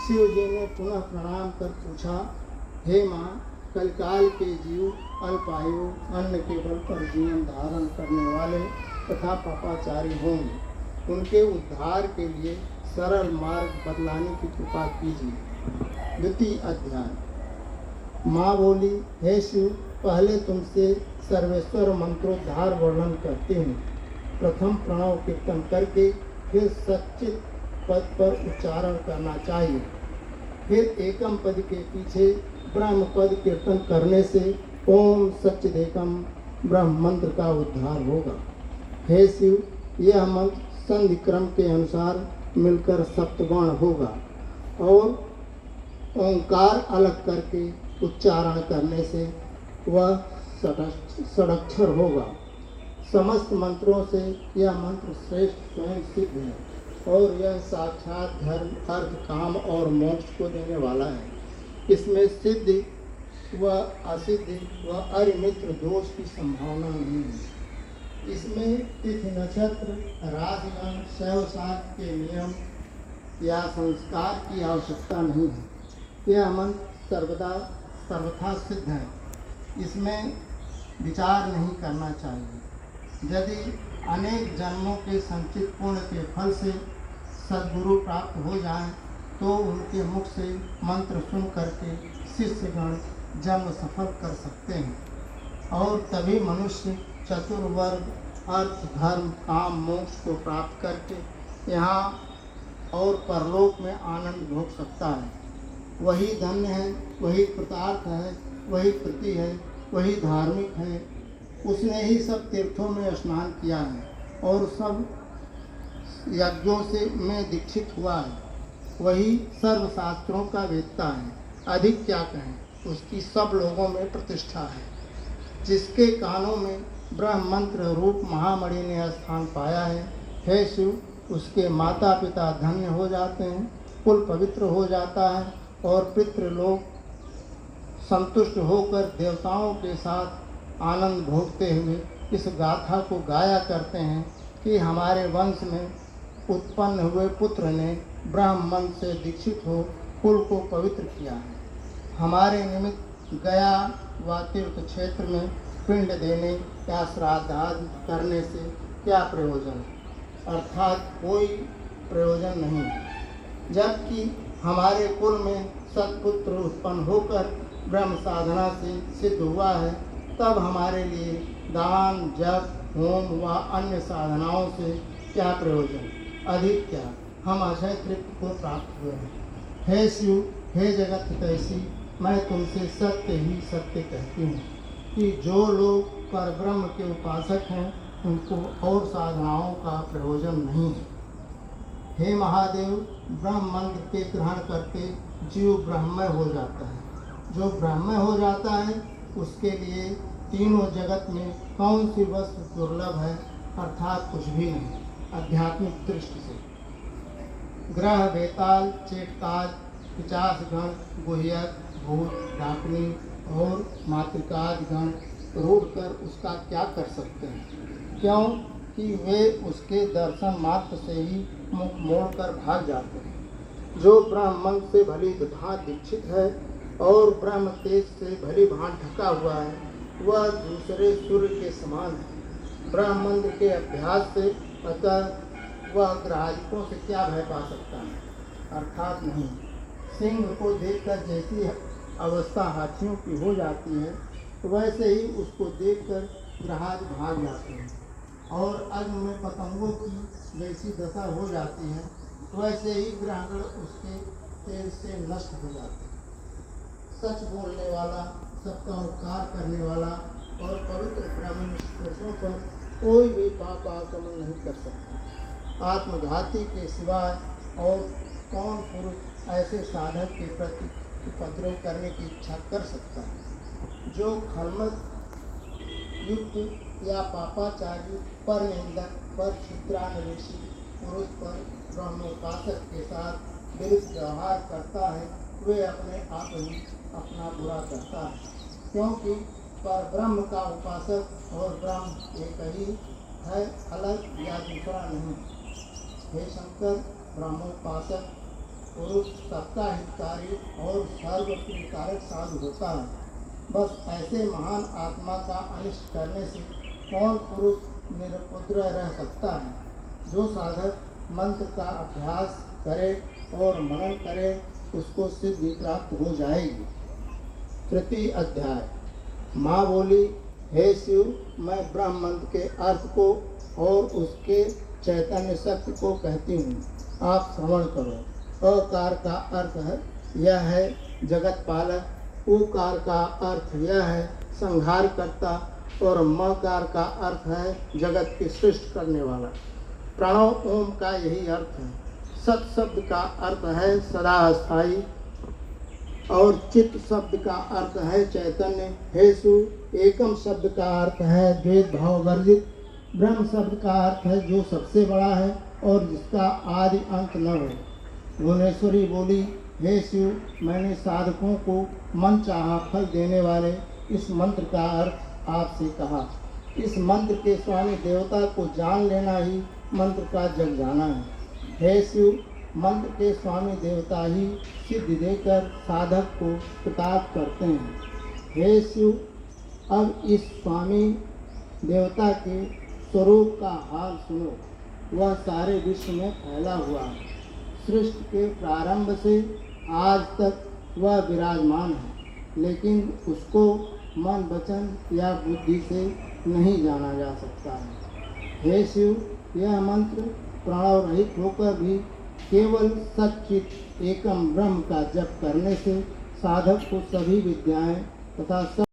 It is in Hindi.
शिव जी ने पुनः प्रणाम कर पूछा, हे माँ, कलकाल के जीव अल्पायु अन्न के बल पर जीवन धारण करने वाले तथा पापाचारी होंगे, उनके उद्धार के लिए सरल मार्ग बतलाने की कृपा कीजिए। द्वितीय अध्याय। माँ बोली, हे शिव, पहले तुमसे सर्वेश्वर मंत्रोद्धार वर्णन करती हूँ। प्रथम प्रणव कीर्तन करके फिर सच्चित पद पर उच्चारण करना चाहिए। फिर एकम पद के पीछे ब्रह्म पद कीर्तन करने से ओम सच्चिदेकम ब्रह्म मंत्र का उद्धार होगा। हे शिव, यह मंत्र संधि क्रम के अनुसार मिलकर सप्तगुण होगा और ओंकार अलग करके उच्चारण करने से वह षडक्षर होगा। समस्त मंत्रों से यह मंत्र श्रेष्ठ स्वयं सिद्ध है और यह साक्षात धर्म, अर्थ, काम और मोक्ष को देने वाला है। इसमें सिद्धि व असिद्धि व अरिमित्र दोष की संभावना नहीं है। इसमें तिथि, नक्षत्र, राशिगण, शैव शास्त्र के नियम या संस्कार की आवश्यकता नहीं है। यह मंत्र सर्वथा सिद्ध है। इसमें विचार नहीं करना चाहिए। यदि अनेक जन्मों के संचित पुण्य के फल से सद्गुरु प्राप्त हो जाए तो उनके मुख से मंत्र सुन करके शिष्यगण जन्म सफल कर सकते हैं और तभी मनुष्य चतुर्वर्ग अर्थ, धर्म, काम, मोक्ष को प्राप्त करके यहाँ और परलोक में आनंद भोग सकता है। वही धन्य है, वही कृतार्थ है, वही कृति है, वही धार्मिक है। उसने ही सब तीर्थों में स्नान किया है और सब यज्ञों से में दीक्षित हुआ है। वही सर्वशास्त्रों का वेत्ता है। अधिक क्या कहें, उसकी सब लोगों में प्रतिष्ठा है। जिसके कानों में ब्रह्म मंत्र रूप महामणि ने स्थान पाया है, हे शिव, उसके माता पिता धन्य हो जाते हैं, कुल पवित्र हो जाता है और पितृलोक संतुष्ट होकर देवताओं के साथ आनंद भोगते हुए इस गाथा को गाया करते हैं कि हमारे वंश में उत्पन्न हुए पुत्र ने ब्रह्म मंत्र से दीक्षित हो कुल को पवित्र किया है। हमारे निमित्त गया व तीर्थ क्षेत्र में पिंड देने या श्राद्धादि करने से क्या प्रयोजन, अर्थात कोई प्रयोजन नहीं। जबकि हमारे कुल में सत्पुत्र उत्पन्न होकर ब्रह्म साधना से सिद्ध हुआ है, तब हमारे लिए दान, जप, होम व अन्य साधनाओं से क्या प्रयोजन, अधिक क्या, हम अक्षय तृप्ति को प्राप्त हुए हैं। हे शिव, हे जगत हितैषी, मैं तुमसे सत्य ही सत्य कहती हूँ कि जो लोग परब्रह्म के उपासक हैं उनको और साधनाओं का प्रयोजन नहीं है। हे महादेव, ब्रह्म मंत्र के ग्रहण करके जीव ब्रह्ममय हो जाता है। जो ब्रह्ममय हो जाता है उसके लिए तीनों जगत में कौन सी वस्तु दुर्लभ है, अर्थात कुछ भी नहीं। आध्यात्मिक दृष्टि से ग्रह, बेताल, चेटताज, पिचास गण, गुह्यक, भूत, डाकनी और मातृकाद गण रूढ़ कर उसका क्या कर सकते हैं, क्योंकि वे उसके दर्शन मात्र से ही मुख मोड़कर भाग जाते हैं। जो ब्रह्म मंत्र से भली भांति दीक्षित है और ब्रह्म तेज से भली भांति ढका हुआ है, वह दूसरे सूर्य के समान है। ब्रह्म मंत्र के अभ्यास से अतः वह ग्राहकों से क्या भय पा सकता है, अर्थात नहीं। सिंह को देखकर जैसी अवस्था हाथियों की हो जाती है, वैसे ही उसको देखकर ग्राहक भाग जाते हैं और अग्नि में पतंगों की जैसी दशा हो जाती है, वैसे ही ग्रहण उसके तेज से नष्ट हो जाते हैं। सच बोलने वाला, सबका उपकार करने वाला और पवित्र ब्राह्मण पुरुषों पर कोई भी पाप आक्रमण नहीं कर सकता। आत्मघाती के सिवाय और कौन पुरुष ऐसे साधक के प्रति उपद्रव करने की इच्छा कर सकता है। जो खलमत युक्त या पापाचारी, पर निंदक, पर क्षुद्रान्वेषी पुरुष पर ब्रह्मोपासक के साथ विरुद्ध व्यवहार करता है, वे अपने आप ही अपना बुरा करता है, क्योंकि पर ब्रह्म का उपासक और ब्रह्म एक ही है, अलग या दूसरा नहीं। हे शंकर, ब्रह्मोपासक पुरुष सबका हितकारी और सर्वप्रियकारक साधु होता है। बस ऐसे महान आत्मा का अनिष्ट करने से कौन पुरुष निरुपद्रव रह सकता है। जो साधक मंत्र का अभ्यास करे और मनन करे उसको सिद्धि प्राप्त हो जाएगी। तृतीय अध्याय। माँ बोली, हे शिव, मैं ब्रह्म मंत्र के अर्थ को और उसके चैतन्य शक्ति को कहती हूँ, आप श्रवण करो। अकार का अर्थ है यह है जगत पालक, उकार का अर्थ यह है संहार करता और मकार का अर्थ है जगत की सृष्टि करने वाला। प्रणव ओम का यही अर्थ है। सत शब्द का अर्थ है सदा स्थायी और चित्त शब्द का अर्थ है चैतन्य। हे शिव, एकम शब्द का अर्थ है द्वैत भाव वर्जित। ब्रह्म शब्द का अर्थ है जो सबसे बड़ा है और जिसका आदि अंत न हो। भुवनेश्वरी बोली, हे शिव, मैंने साधकों को मन चाहा फल देने वाले इस मंत्र का अर्थ आपसे कहा। इस मंत्र के स्वामी देवता को जान लेना ही मंत्र का जग जाना है। हे शिव, मंत्र के स्वामी देवता ही सिद्धि देकर साधक को कृतार्थ करते हैं। हे शिव, अब इस स्वामी देवता के स्वरूप का हाल सुनो। वह सारे विश्व में फैला हुआ है। सृष्टि के प्रारंभ से आज तक वह विराजमान है, लेकिन उसको मन, वचन या बुद्धि से नहीं जाना जा सकता है। हे शिव, यह मंत्र प्रणव रहित होकर भी केवल सच्चित एकम ब्रह्म का जप करने से साधक को सभी विद्याएं तथा